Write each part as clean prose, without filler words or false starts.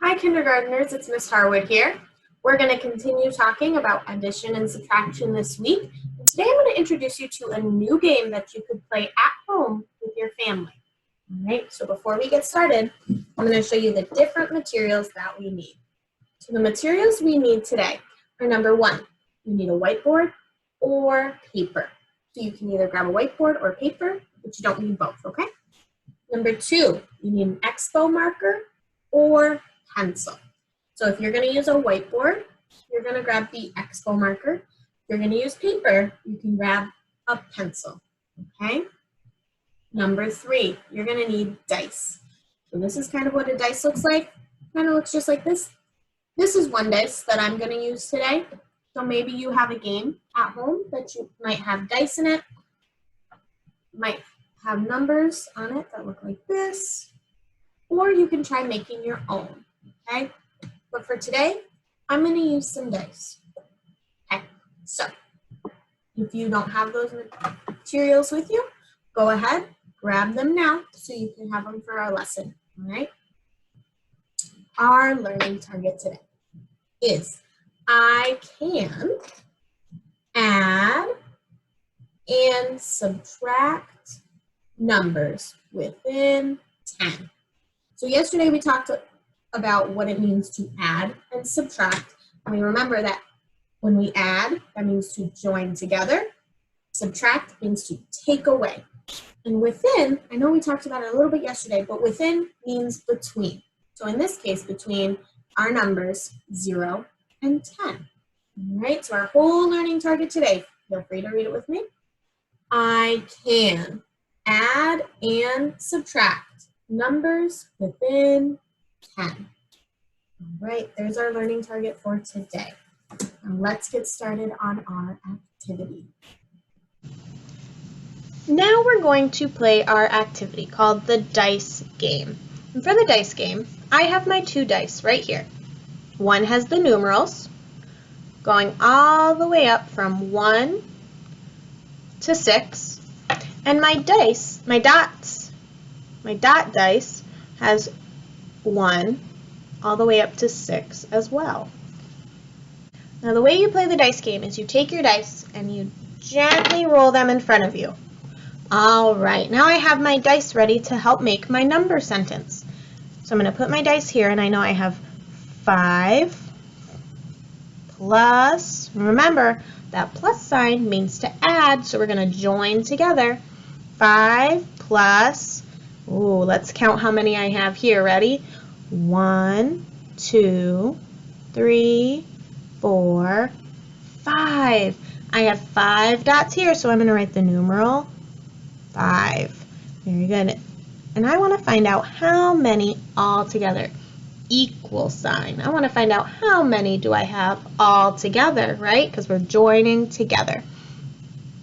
Hi, kindergartners, it's Miss Harwood here. We're going to continue talking about addition and subtraction this week. And today I'm going to introduce you to a new game that you could play at home with your family. All right, so before we get started, I'm going to show you the different materials that we need. So the materials we need today are number one, you need a whiteboard or paper. So you can either grab a whiteboard or paper, but you don't need both, okay? Number two, you need an expo marker or pencil. So if you're going to use a whiteboard, you're going to grab the expo marker. If you're going to use paper, you can grab a pencil, okay? Number three, you're going to need dice. So this is kind of what a dice looks like. Kind of looks just like this. This is one dice that I'm going to use today. So maybe you have a game at home that you might have dice in it, might have numbers on it that look like this, or you can try making your own, okay? But for today, I'm going to use some dice. Okay, so if you don't have those materials with you, go ahead, grab them now so you can have them for our lesson, all right? Our learning target today is I can add and subtract numbers within 10. So yesterday we talked about what it means to add and subtract. And we remember that when we add, that means to join together. Subtract means to take away. And within, I know we talked about it a little bit yesterday, but within means between. So in this case, between our numbers 0 and 10. All right, so our whole learning target today, feel free to read it with me. I can add and subtract numbers within 10. All right, there's our learning target for today. Now let's get started on our activity. Now we're going to play our activity called the dice game. And for the dice game, I have my two dice right here. One has the numerals going all the way up from 1 to 6. And my dice, my dot dice has 1 all the way up to 6 as well. Now the way you play the dice game is you take your dice and you gently roll them in front of you. All right, now I have my dice ready to help make my number sentence. So I'm going to put my dice here, and I know I have 5 plus, remember that plus sign means to add, so we're going to join together. 5 plus, let's count how many I have here. Ready? 1, 2, 3, 4, 5. I have 5 dots here, so I'm going to write the numeral 5. Very good. And I want to find out how many all together. Equal sign. I want to find out how many do I have all together, right? Because we're joining together.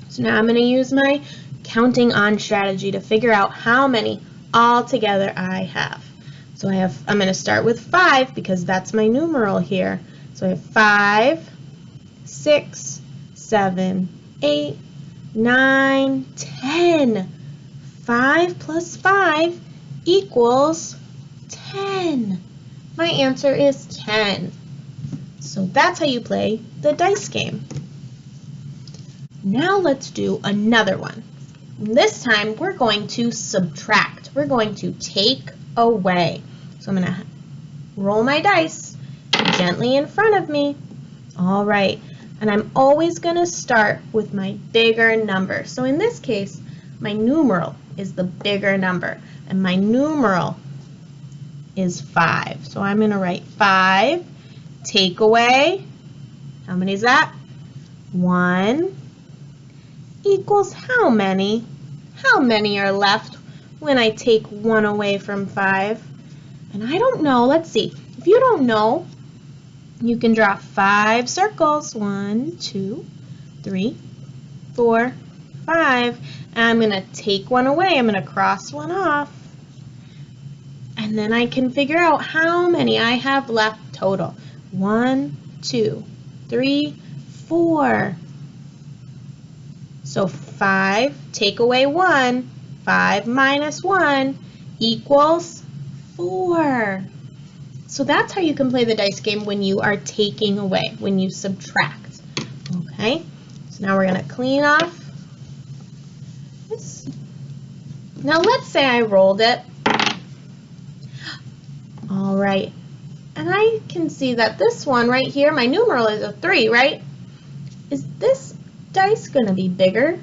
So now I'm going to use my counting on strategy to figure out how many all together I have. So I'm going to start with 5 because that's my numeral here. So I have 5, 6, 7, 8, 9, 10. 5 plus 5 equals 10. My answer is 10. So that's how you play the dice game. Now let's do another one. This time we're going to subtract. We're going to take away. So I'm going to roll my dice gently in front of me. All right. And I'm always going to start with my bigger number. So in this case, my numeral is the bigger number, and my numeral is 5. So I'm going to write 5, take away, how many is that? 1, equals how many? How many are left when I take 1 away from 5? And I don't know. Let's see. If you don't know, you can draw 5 circles. 1, 2, 3, 4, 5. And I'm going to take 1 away. I'm going to cross 1 off. And then I can figure out how many I have left total. 1, 2, 3, 4. So 5, take away 1. 5 minus 1 equals 4. So that's how you can play the dice game when you are taking away, when you subtract. Okay, so now we're going to clean off this. Now let's say I rolled it. All right, and I can see that this one right here, my numeral is a 3, right? Is this dice going to be bigger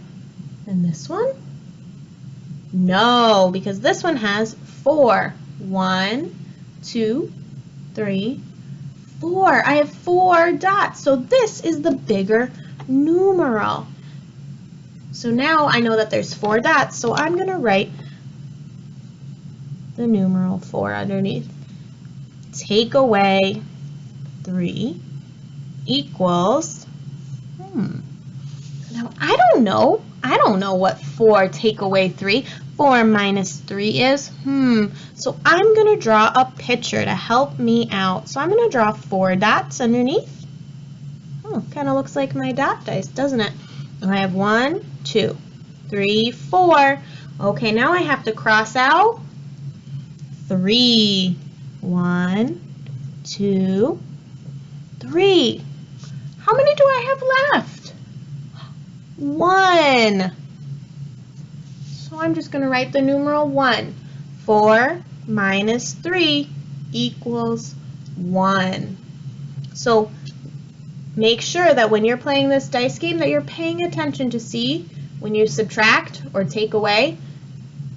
than this one? No, because this one has 4. 1, 2, 3, 4. I have 4 dots, so this is the bigger numeral. So now I know that there's 4 dots, so I'm going to write the numeral 4 underneath. Take away 3 equals, now I don't know. I don't know what 4 take away 3. 4 minus 3 is, so I'm going to draw a picture to help me out. So I'm going to draw 4 dots underneath. Kind of looks like my dot dice, doesn't it? And I have 1, 2, 3, 4. Okay, now I have to cross out 3. 1, 2, 3. How many do I have left? 1. So I'm just going to write the numeral 1. 4 minus 3 equals 1. So make sure that when you're playing this dice game that you're paying attention to see when you subtract or take away.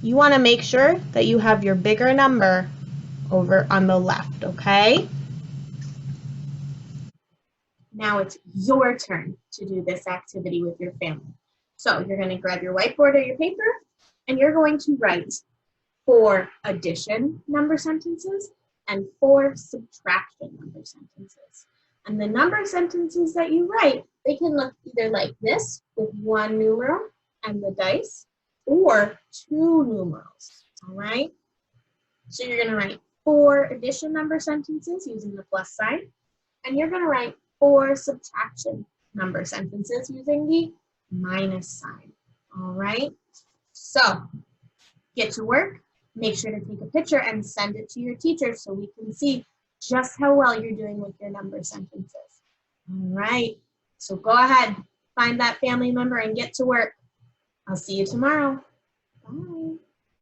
You want to make sure that you have your bigger number over on the left, okay? Now it's your turn to do this activity with your family. So you're going to grab your whiteboard or your paper, and you're going to write 4 addition number sentences and 4 subtraction number sentences. And the number sentences that you write, they can look either like this with 1 numeral and the dice, or 2 numerals, all right? So you're going to write 4 addition number sentences using the plus sign, and you're going to write 4 subtraction number sentences using the minus sign, all right? So get to work. Make sure to take a picture and send it to your teacher so we can see just how well you're doing with your number sentences. All right, so go ahead, find that family member and get to work. I'll see you tomorrow. Bye.